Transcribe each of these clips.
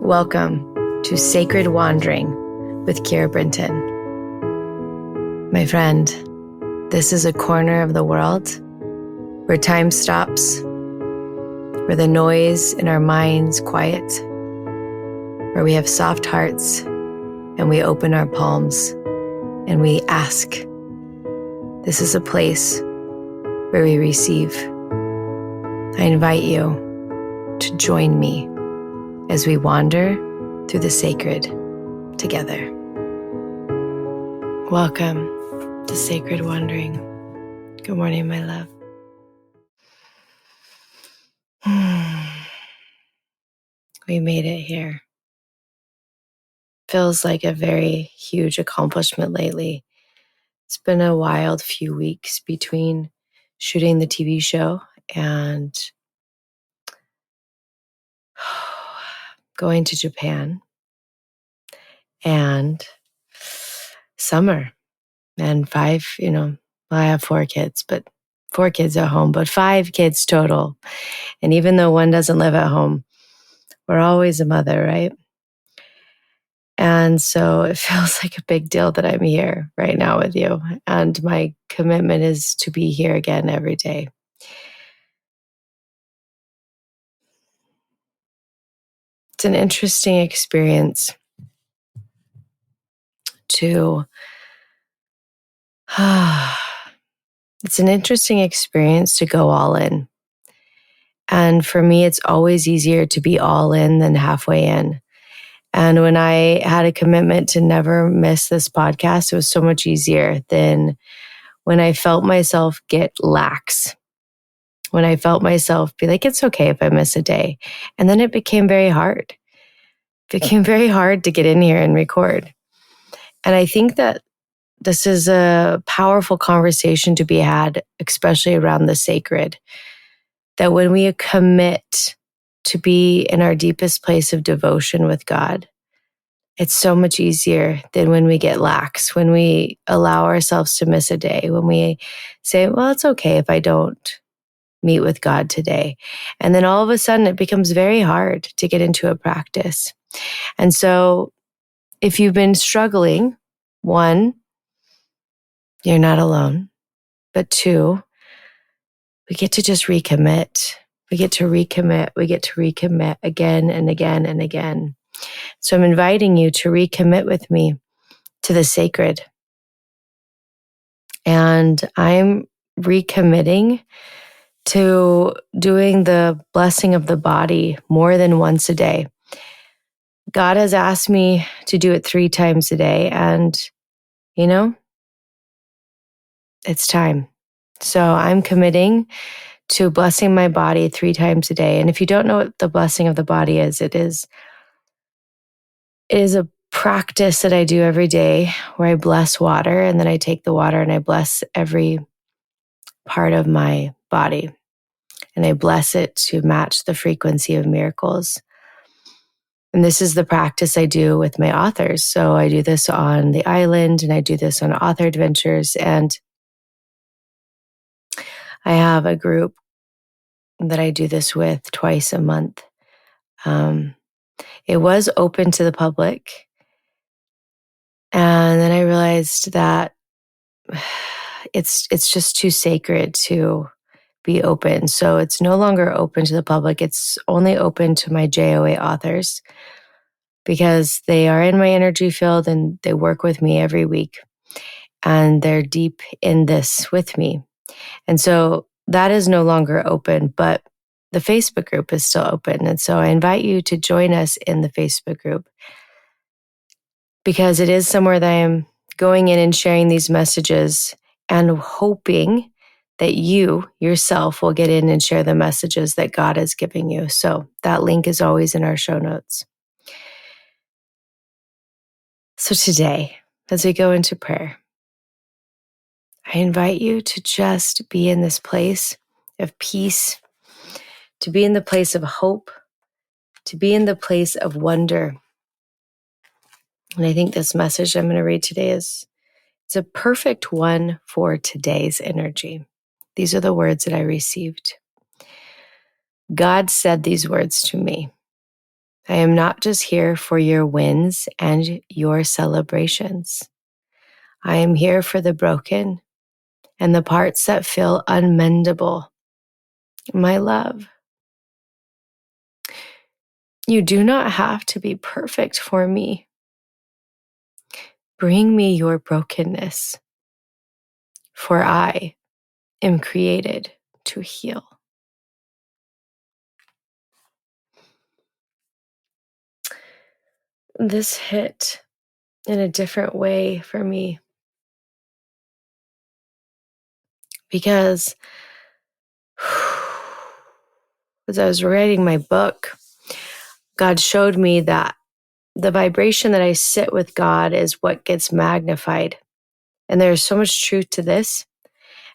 Welcome to Sacred Wandering with Kira Brinton. My friend, this is a corner of the world where time stops, where the noise in our minds quiet, where we have soft hearts and we open our palms and we ask. This is a place where we receive. I invite you to join me as we wander through the sacred together. Welcome to Sacred Wandering. Good morning, my love. We made it here. Feels like a very huge accomplishment lately. It's been a wild few weeks between shooting the TV show and going to Japan and summer and I have 4 kids, but 4 kids at home, but 5 kids total. And even though one doesn't live at home, we're always a mother, right? And so it feels like a big deal that I'm here right now with you. And my commitment is to be here again every day. It's an interesting experience to go all in. And for me, it's always easier to be all in than halfway in. And when I had a commitment to never miss this podcast, it was so much easier than when I felt myself get lax. When I felt myself be like, it's okay if I miss a day. And then it became very hard. It became very hard to get in here and record. And I think that this is a powerful conversation to be had, especially around the sacred. That when we commit to be in our deepest place of devotion with God, it's so much easier than when we get lax, when we allow ourselves to miss a day, when we say, well, it's okay if I don't meet with God today. And then all of a sudden it becomes very hard to get into a practice. And so if you've been struggling, 1, you're not alone. But 2, we get to just recommit. We get to recommit again and again and again. So I'm inviting you to recommit with me to the sacred. And I'm recommitting to doing the blessing of the body more than once a day. God has asked me to do it 3 times a day. And, it's time. So I'm committing to blessing my body 3 times a day. And if you don't know what the blessing of the body is, it is a practice that I do every day where I bless water, and then I take the water and I bless every part of my body. And I bless it to match the frequency of miracles. And this is the practice I do with my authors. So I do this on the island and I do this on author adventures. And I have a group that I do this with twice a month. It was open to the public. And then I realized that it's just too sacred to be open. So it's no longer open to the public. It's only open to my JOA authors because they are in my energy field and they work with me every week. And they're deep in this with me. And so that is no longer open, but the Facebook group is still open. And so I invite you to join us in the Facebook group because it is somewhere that I'm going in and sharing these messages and hoping that you yourself will get in and share the messages that God is giving you. So that link is always in our show notes. So today, as we go into prayer, I invite you to just be in this place of peace, to be in the place of hope, to be in the place of wonder. And I think this message I'm going to read today it's a perfect one for today's energy. These are the words that I received. God said these words to me. I am not just here for your wins and your celebrations. I am here for the broken and the parts that feel unmendable. My love, you do not have to be perfect for me. Bring me your brokenness, for I am created to heal. This hit in a different way for me because as I was writing my book, God showed me that the vibration that I sit with God is what gets magnified. And there's so much truth to this.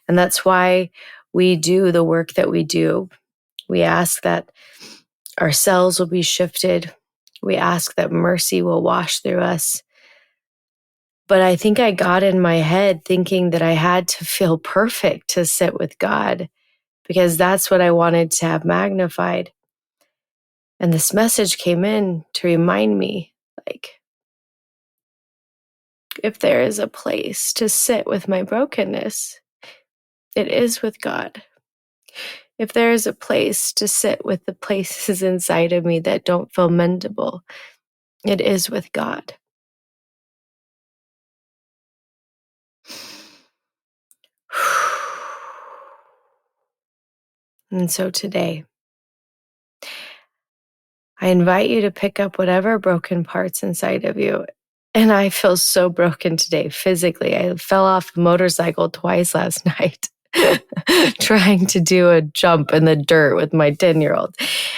And that's why we do the work that we do. We ask that our cells will be shifted. We ask that mercy will wash through us. But I think I got in my head thinking that I had to feel perfect to sit with God because that's what I wanted to have magnified. And this message came in to remind me, like, if there is a place to sit with my brokenness, it is with God. If there is a place to sit with the places inside of me that don't feel mendable, it is with God. And so today, I invite you to pick up whatever broken parts inside of you. And I feel so broken today physically. I fell off the motorcycle twice last night trying to do a jump in the dirt with my 10-year-old.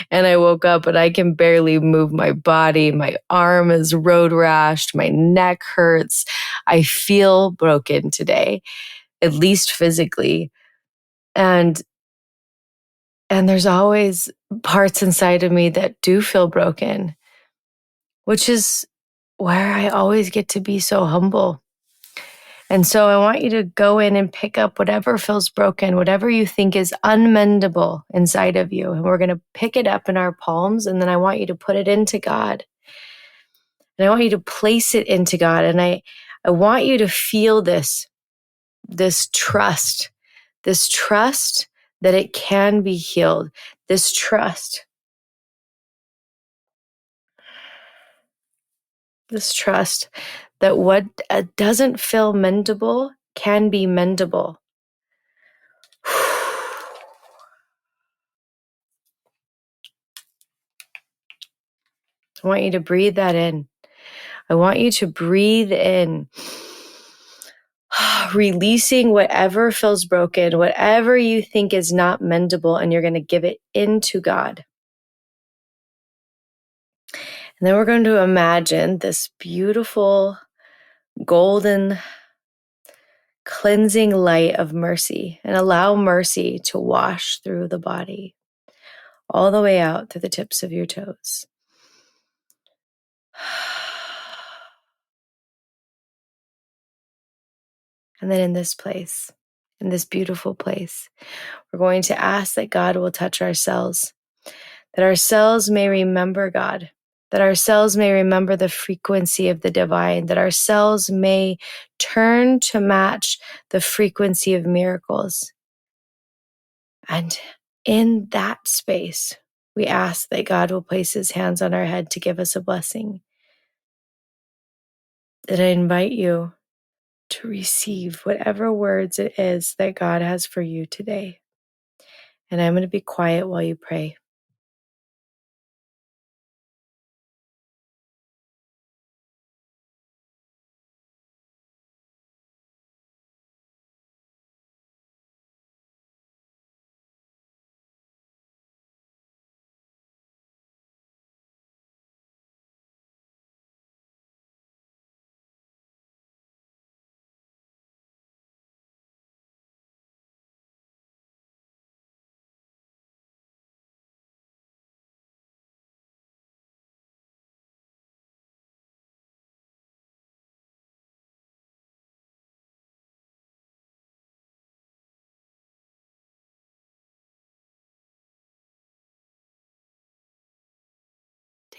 And I woke up and I can barely move my body. My arm is road rashed. My neck hurts. I feel broken today, at least physically. And there's always parts inside of me that do feel broken, which is where I always get to be so humble. And so I want you to go in and pick up whatever feels broken, whatever you think is unmendable inside of you. And we're going to pick it up in our palms. And then I want you to put it into God. And I want you to place it into God. And I want you to feel this trust that it can be healed, this trust that what doesn't feel mendable can be mendable. I want you to breathe that in. I want you to breathe in, releasing whatever feels broken, whatever you think is not mendable, and you're going to give it into God. And then we're going to imagine this beautiful, golden, cleansing light of mercy and allow mercy to wash through the body, all the way out through the tips of your toes. And then in this place, in this beautiful place, we're going to ask that God will touch our cells, that our cells may remember God, that our cells may remember the frequency of the divine, that our cells may turn to match the frequency of miracles. And in that space, we ask that God will place his hands on our head to give us a blessing. That I invite you to receive whatever words it is that God has for you today. And I'm going to be quiet while you pray.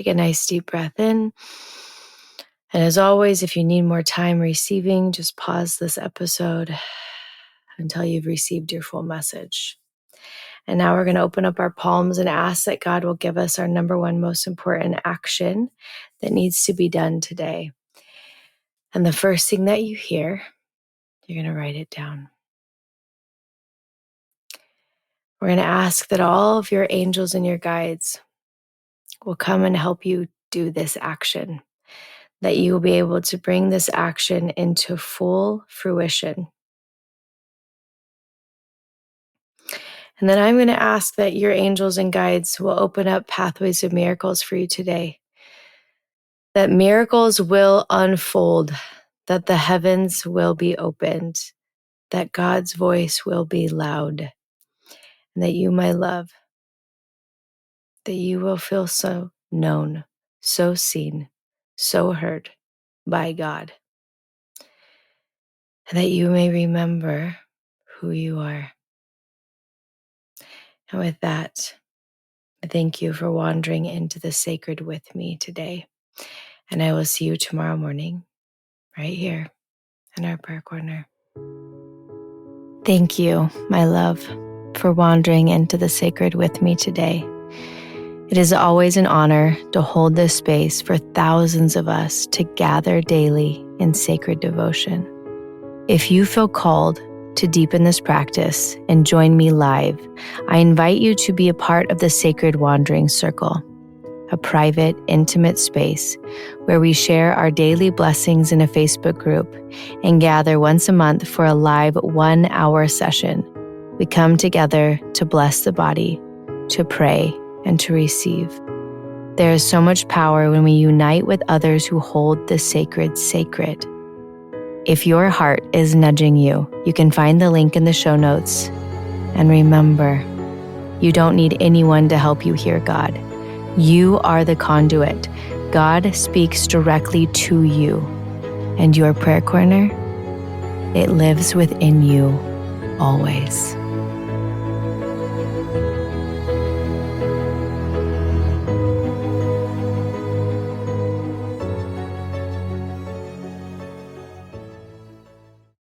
Take a nice deep breath in. And as always, if you need more time receiving, just pause this episode until you've received your full message. And now we're going to open up our palms and ask that God will give us our number one most important action that needs to be done today. And the first thing that you hear, you're going to write it down. We're going to ask that all of your angels and your guides will come and help you do this action, that you will be able to bring this action into full fruition. And then I'm going to ask that your angels and guides will open up pathways of miracles for you today, that miracles will unfold, that the heavens will be opened, that God's voice will be loud, and that you, my love, that you will feel so known, so seen, so heard by God, and that you may remember who you are. And with that, I thank you for wandering into the sacred with me today. And I will see you tomorrow morning, right here in our prayer corner. Thank you, my love, for wandering into the sacred with me today. It is always an honor to hold this space for thousands of us to gather daily in sacred devotion. If you feel called to deepen this practice and join me live, I invite you to be a part of the Sacred Wandering Circle, a private, intimate space where we share our daily blessings in a Facebook group and gather once a month for a live 1-hour session. We come together to bless the body, to pray, and to receive. There is so much power when we unite with others who hold the sacred sacred. If your heart is nudging you, you can find the link in the show notes. And remember, you don't need anyone to help you hear God. You are the conduit. God speaks directly to you. And your prayer corner, it lives within you always.